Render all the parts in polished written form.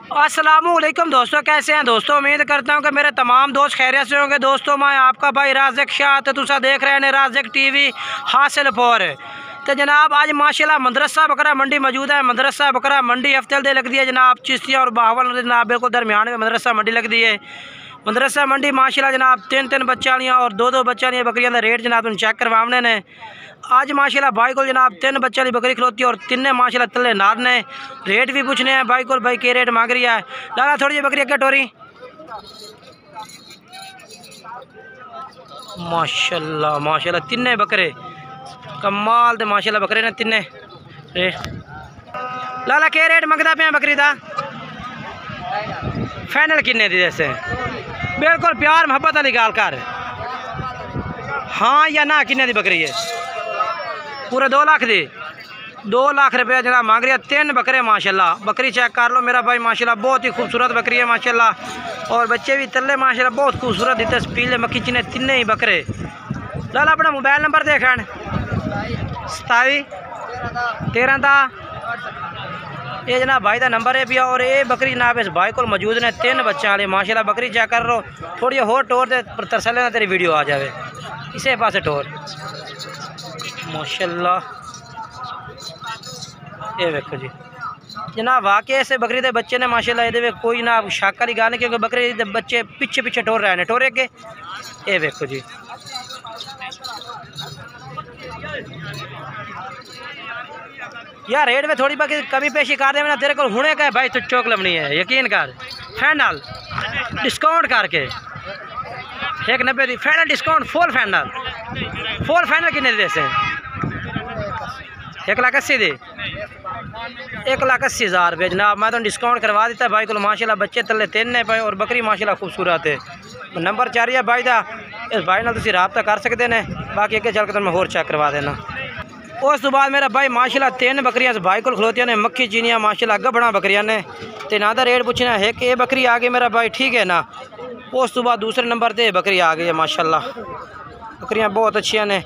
अस्सलामुअलैकुम दोस्तों, कैसे हैं दोस्तों। उम्मीद करता हूं कि मेरे तमाम दोस्त खैरियत से होंगे। दोस्तों मैं आपका भाई राज़िक शाह तो तुसा देख रहे हैं राज़िक टीवी हासिलपुर। तो जनाब आज माशाल्लाह मदरसा बकरा मंडी मौजूद है। मदरसा बकरा मंडी हफ्ते दे लग दी है जनाब, चिश्तिया और बावल जनाब बिल्कुल दरमियान में मदरसा मंडी लग दी है। मदरसा मंडी माशाल्लाह जनाब तीन तीन बच्चा वालियां और दो बच्चा वालियां बकरियां का रेट जनाब तुम चेक करवाने ने। आज माशाल्लाह भाई को जनाब तीन बच्चे वाली बकरी खलोती है और तिन्ने माशाल्लाह तले नार ने। रेट भी पूछने हैं भाई को, भाई के रेट मांग रही है। लाला थोड़ी जी बकरी अगे टोरी माशाल्लाह माशाल्लाह तिन्ने बकरे कमाल दे माशाल्लाह बकरे ने तिन्ने। लाला के रेट मंगदा पे बकरी का फाइनल किन्ने दी जैसे बिल्कुल प्यार मोहब्बत वाली गाल कर, हाँ या ना। किन्ने दी बकरी है? पूरे 2 लाख दी। 2 लाख रुपया जरा मांग रही है। 3 बकरे माशाल्लाह। बकरी चेक कर लो मेरा भाई माशाल्लाह, बहुत ही खूबसूरत बकरी है माशाल्लाह। और बच्चे भी तल्ले माशाल्लाह बहुत खूबसूरत दिते। पीले मक्खी चिने तिन्ने ही बकरे। लाला अपना मोबाइल नंबर देख 27 13 का ये जनाब भाई का नंबर है भी। और ये बकरी जनाब इस भाई को मौजूद ने 3 बच्चा वाले माशाल्लाह। बकरी चेक कर लो थोड़ी होर टोर दे तरसले ना तेरी वीडियो आ जाए इसे पास टोर माशाल्लाह। ये देखो जी जनाब वाकई ऐसे बकरी के बच्चे ने माशाल्लाह। ये कोई ना शक वाली गल नहीं क्योंकि बकरी के बच्चे पिछे पिछे टोर रहे हैं टोरे के। ये देखो जी यार रेट में थोड़ी बाकी कमी पेशी कर दे ना तेरे को हुणे का भाई। तो चौक लवनी है यकीन कर। फाइनल डिस्काउंट करके 190 the final discount full final किन्ने दे से 1,80,000 दी 1,80,000 रुपये जनाब। मैं तो डिस्काउंट करवा दिता भाई को माशाल्लाह। बच्चे तले 3 पे और बकरी माशाल्लाह खूबसूरत है। नंबर 4 है भाई का, इस भाई नाल तुसीं राबता कर सकते हैं। बाकी अगे चल के मैं होर चेक करवा देना। उस तो बाद मेरा भाई माशाल्लाह 3 बकरियां इस भाई को खलोतियां ने मक्खी चीनियां माशाल्लाह गबड़ा बकरियां ने। तो ना रेट पूछना है कि ये बकरी आ गई मेरा भाई, ठीक है ना। उस तो बाद दूसरे नंबर पर बकरी आ गई है माशाल्लाह। बकरियां बहुत अच्छियां ने।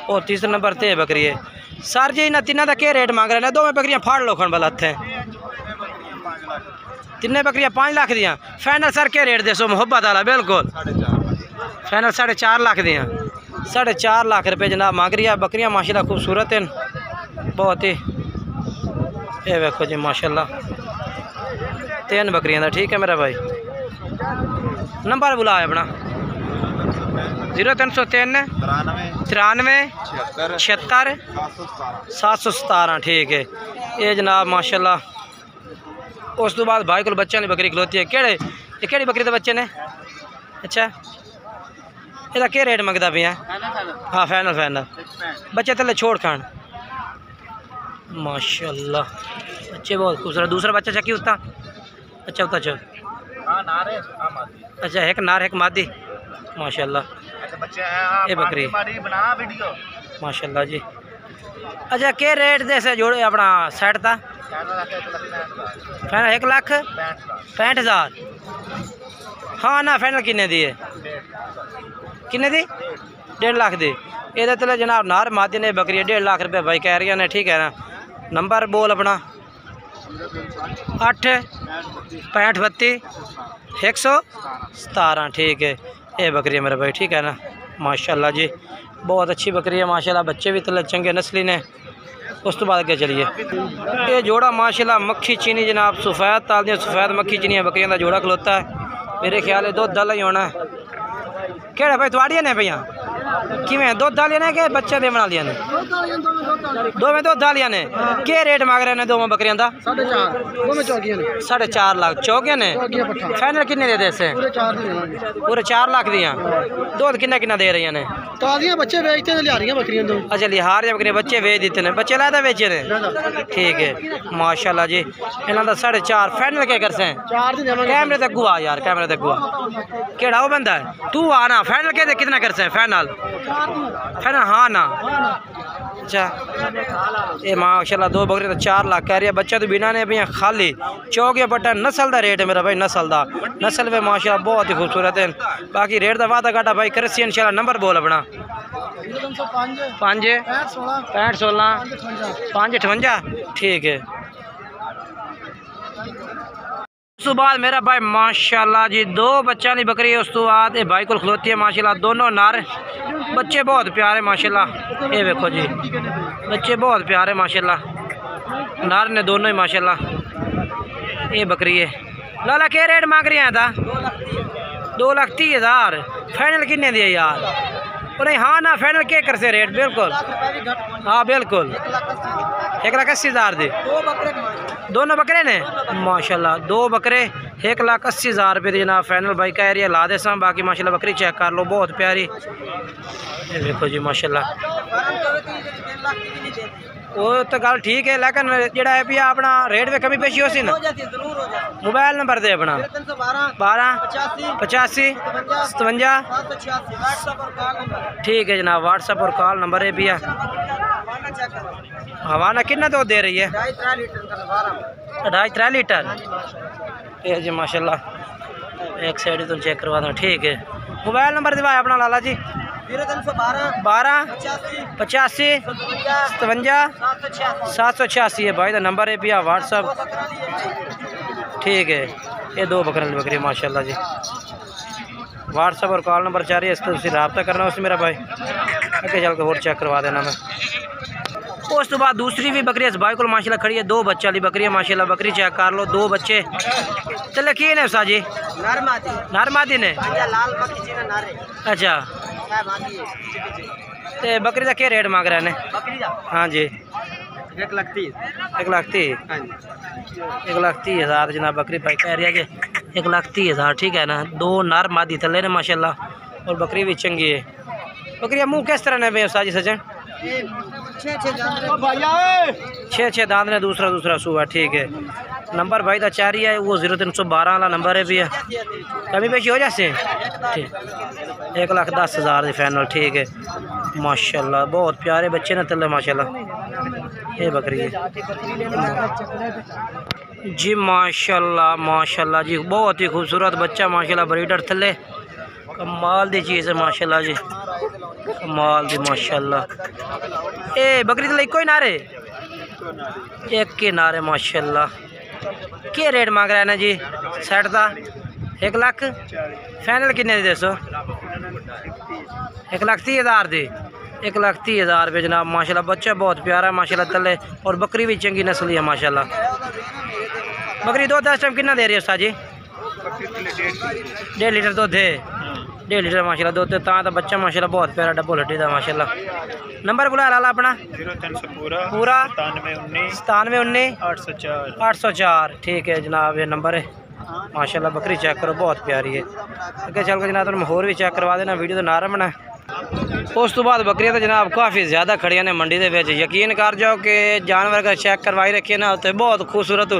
और तीसरे नंबर पर बकरी है। सर जी इन्हें तिना का क्या रेट मांग रहे हैं? 2 बकरियां फाड़ लो खन वाला हथे। 3 बकरियां 5 लाख दियाँ। फाइनल सर क्या रेट दसो मुहब्बत वाला बिल्कुल फाइनल 4.5 लाख दियाँ। 4.5 लाख रुपये जनाब मांग रही है। बकरियां माशाल्लाह खूबसूरत हैं बहुत ही। ये देखो जी माशाल्लाह 3 बकरियां था, ठीक है मेरा भाई। नंबर बुलाए अपना 0303 93 76 717, ठीक है। ये जनाब माशाल्लाह। उस तो बाद भाई को बच्चों की बकरी खलोती है। केड़ी बकरी के बच्चे ने? अच्छा इसका क्या रेट मंगता पे है? हाँ फाइनल बच्चे थले छोड़ खान माशाल्लाह। बच्चे बहुत खूबसूरत। दूसरा बच्चा चक्की उतना अच्छा उतना चल। अच्छा एक नार एक मादी माशाल्लाह। ये बकरी माशाल्लाह जी। अच्छा के रेट जैसे जोड़े अपना सेट था? फाइनल 1,65,000। हाँ ना फाइनल किन्ने दी है? किन्ने दी? 1.5 लाख दी। ये तले जनाब नार मादी ने बकरी 1.5 लाख रुपये भाई कह रही है, ठीक है ना। नंबर बोल अपना 8 65 32 117, ठीक है। ये बकरी है मेरा भाई, ठीक है ना माशाल्लाह जी। बहुत अच्छी बकरी है माशाल्लाह। बच्चे भी तले चंगे नस्ली ने। उस तो बाद क्या चलिए ये जोड़ा माशाल्लाह मक्खी चीनी जनाब सफ़ेद ताल दी सफ़ेद मक्खी चीनी बकरियों का जोड़ा खलोता है। मेरे ख्याल है 2 दल ही होना है। केड़ा भाई थोड़िया ने भैया किमें 2 दालियां ने के बच्चे दे बना लिया ने? 2 में 2 दालियां ने। के रेट मांग रहे हैं 2 बकरियों का? 4.5 लाख चौकिया ने। फाइनल किन्ने दे दे से? पूरे 4 लाख दियाँ। दूध किन्ना दे रही ने? बच्चे बेचते हैं लिहारियां बकरियां तो। अच्छा लिहार बकरियां बच्चे बेच देते हैं। बच्चे लादा बेचे ने, ठीक है माशाल्लाह जी। इन्हों का 4.5 फाइनल क्या कर से? कैमरे तक गुआ यार, कैमरे तक गुआ केड़ा वो बंदा है तू आना। फाइनल के कितना कर से? फाइनल हाँ ना। अच्छा ये माशाल्लाह 2 बकरी तो 4 लाख कह रही है। बच्चा तो बिना ने भैया खाली चौकिया पट्टा नस्ल का रेट है मेरा भाई। नस्ल पे माशाल्लाह बहुत ही खूबसूरत है। बाकी रेट का वादा घाटा भाई कर सी इंशाल्लाह। नंबर बोल अपना 5 65 16 558, ठीक है। उस तो बाद मेरा भाई माशाल्लाह जी 2 बच्चा नहीं बकरी है। उस तो बाद ये भाई को खलोती है माशाल्लाह। दोनों नर बच्चे बहुत प्यारे माशाल्लाह। ये देखो जी बच्चे बहुत प्यारे माशाल्लाह। नर ने दोनों ही माशाल्लाह। ये बकरी है। लाला क्या रेट मांग रहे हैं था? 2,30,000 फाइनल कितने दिए यार? नहीं हाँ ना फाइनल क्या कर से रेट? बिल्कुल हाँ बिल्कुल 1,80,000 दे। दोनों बकरे ने माशाल्लाह 2 बकरे 1,80,000 रुपये जनाब फाइनल भाई का एरिया ला दे सा। बाकी माशाल्लाह बकरी चेक कर लो बहुत प्यारी। ये देखो जी माशाल्लाह। वो तो गल ठीक है लेकिन जोड़ा है भी अपना रेट में कमी पेशी हो सी ना। मोबाइल नंबर दे अपना 12 85 57। ठीक है जनाब व्हाट्सअप और कॉल नंबर है भैया। हवाना कितना तो दे रही है? 2.5-3 लीटर। ये जी माशाल्लाह एक साइड तुम चेक करवा दो। ठीक है मोबाइल नंबर दिवाए अपना लाला जी 12 85 57 786 है भाई का नंबर है भैया व्हाट्सअप। ठीक है ये 2 बकरी माशाल्लाह जी। व्हाट्सअप और कॉल नंबर चाह रही है इससे रब्ता करना उससे मेरा भाई आगे चल के और चेक करवा देना मैं। उस तो बाद दूसरी भी बकरी इस भाई को माशाल्लाह खड़ी है। 2 बच्चा वाली बकरी है माशाल्लाह। बकरी चेक कर लो 2 बच्चे चले की ने उसा जी नरमादी ने। अच्छा ते बकरी का क्या रेट मांग रहे हैं? हाँ जी 1,30,000 जनाब बकरी भाई कह रही है कि 1,30,000 ठीक है ना। 2 नर मादी थले ने माशाल्लाह और बकरी भी चंगी है। बकरी मुँह किस तरह ने बेवसा जी सजन? 6 दांत ने दूसरा सूबा। ठीक है नंबर भाई का चाह रही है वो 0312 वाला नंबर है भैया। कमी पेशी हो जाए ठीक 1,10,000 की फाइनल। ठीक है माशाल्लाह बहुत प्यारे बच्चे ने तले माशाल्लाह। ये बकरी है जी माशाल्लाह माशाल्लाह जी बहुत ही खूबसूरत बच्चा माशाल्लाह। ब्रीडर थले कमाल दी चीज़ है माशाल्लाह जी कमाल दी माशाल्लाह। ए बकरी तो इको ही नारे एक के नारे माशाल्लाह। क्या रेट मांग रहे हैं ना जी? सेट का 1 लाख फाइनल कितने दी दसो? 1,30,000 दी। 1,30,000 रुपये जनाब माशाल्लाह। बच्चा बहुत प्यारा है माशाल्लाह तले और बकरी भी चंगी नस्ली है माशाल्लाह। बकरी दूध इस टाइम कितना दे रही है उस्ताद जी? 1.5 लीटर दूध है। 1.5 लीटर माशाल्लाह दूध तो बच्चा माशाल्लाह बहुत प्यारा डब्बो लट्टी का माशाल्लाह। नंबर बुला लाला अपना पूरा 97 804। ठीक है जनाब ये नंबर है माशाल्लाह। बकरी चेक करो बहुत प्यारी है। अगे चल के जनाब तुम होर भी चेक करवा देना वीडियो तो ना रमना। उस तो बाद बकरियां तो जनाब काफ़ी ज़्यादा खड़ियां ने मंडी के यकीन कर जाओ कि जानवर का चेक करवाई रखिए ना तो बहुत खूबसूरत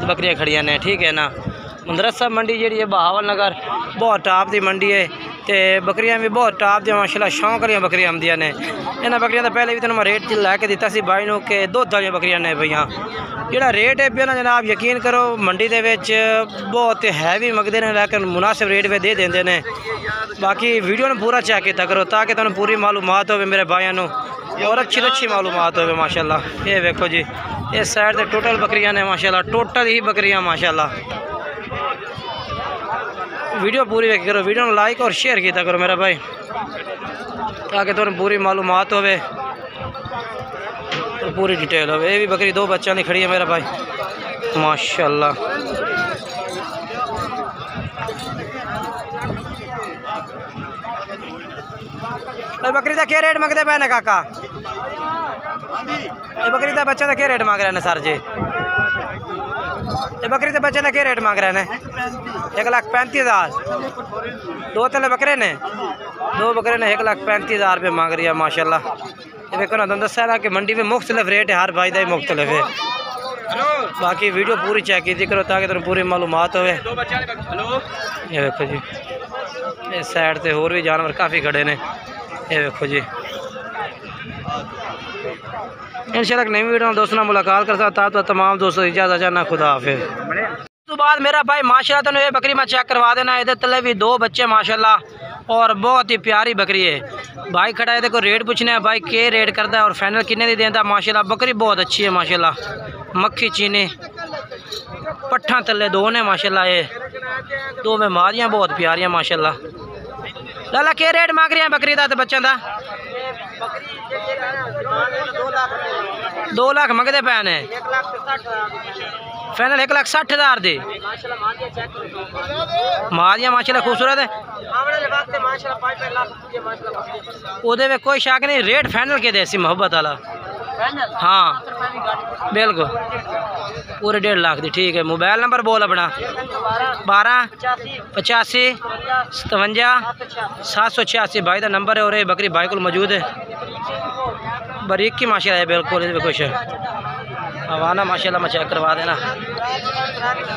बकरियां खड़ियां ने। ठीक है ना मदरसा मंडी जी है बहावल नगर बहुत टॉप की मंडी है तो बकरियां भी बहुत टॉप दी माशाल्लाह शौक वाली बकरियां आमदियां ने। इन्होंने बकरियां तो पहले भी तुम मैं रेट लैके दिता सी भाई नूं कि दुध वाली बकरियां ने भैया। जोड़ा रेट है भी ना जनाब यकीन करो मंडी के बहुत हैवी मंगते हैं लेकिन मुनासिब रेट पे दे देंगे ने। बाकी वीडियो ने पूरा चेक किया करो ताकि तुम पूरी मालूमात हो मेरे भाइयों नूं और अच्छी मालूमात हो माशाल्लाह। ये देखो जी इस साइड से टोटल बकरियां ने माशाल्लाह। टोटल ही बकरियां माशाल्लाह। वीडियो पूरी देखी करो वीडियो को लाइक और शेयर किया करो मेरा भाई ताकि तुम पूरी मालूमात होवे और पूरी डिटेल हो। ये भी बकरी 2 बच्चों की खड़ी है मेरा भाई माशाल्लाह। बकरी का क्या रेट मंगते पे ने काका? ये बकरी का बच्चा का क्या रेट मांग रहे हैं सर जी? ये बकरी के बच्चे का क्या रेट मांग रहे हैं? 1,35,000। 2 तले बकरे ने 2 बकरे ने 1,35,000 रुपये मांग रही है माशाल्लाह। ये देखो ना तुम दसा ना कि मंडी में मुख्तलिफ रेट है हर भाई का ही मुख्तलिफ है। बाकी वीडियो पूरी चेक की करो ताकि तुम पूरी मालूमात हो। ये देखो जी इस साइड से होर भी जानवर काफ़ी खड़े ने। ये देखो जी इंशाल्लाह नई वीडियो में दोस्तों मुलाकात कर सकता तो तमाम दोस्तों इजाज़त जाना खुदा हाफिज़। तो बाद मेरा भाई माशाल्लाह तो ये बकरी मैं चेक करवा देना। इधर तले भी 2 बच्चे माशाल्लाह और बहुत ही प्यारी बकरी है। भाई खड़ा है देखो रेट पूछना है भाई के रेट करता है और फाइनल कितने दी देता माशाल्लाह। बकरी बहुत अच्छी है माशाल्लाह। मक्खी चीनी पट्ठा तले दो ने माशाल्लाह। ये दो में मारियां बहुत प्यारियां माशाल्लाह। लाला के रेट मांग रहे हैं बकरी का बच्चों का? 2 लाख मंगते पे ने। फाइनल 1,60,000 दी। मारियां माशाल्लाह खूबसूरत है। उहदे में कोई शक नहीं। रेट फाइनल के देसी मोहब्बत वाला। हाँ बिल्कुल पूरे 1.5 लाख दी। ठीक है मोबाइल नंबर बोल अपना। 12 85 57 786 भाई का नंबर है। और ये बकरी भाई को मौजूद है। बारीक की माशाल्लाह है बिल्कुल। इसमें कुछ हवाना माशाल्लाह मैं चेक करवा देना।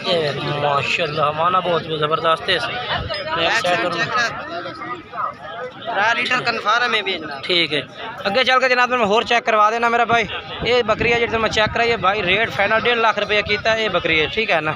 ये माशाल्लाह हवाना बहुत ज़बरदस्त है। लीटर कन्फर्म है भी। ठीक है अगे चल के जनाब मैं होर चेक करवा देना मेरा भाई। ये बकरी है जो मैं चेक कराई है भाई। रेट फाइनल 1.5 लाख रुपया किया ये बकरी है। ठीक है ना।